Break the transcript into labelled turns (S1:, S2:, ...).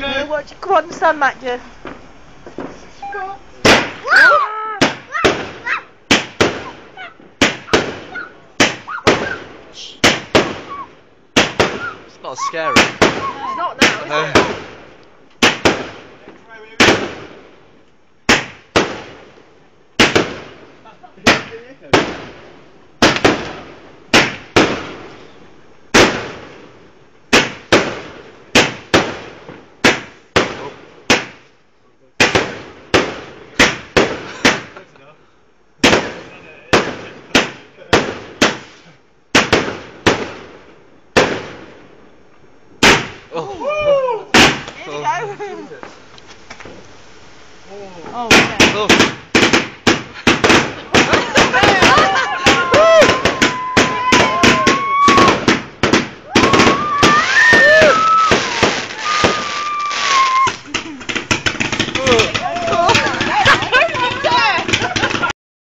S1: Come on, stand back, Jeff.
S2: It's not scary.
S1: It's not now, is it?
S2: Oh.
S1: Here we go. Oh, yeah.
S2: Oh.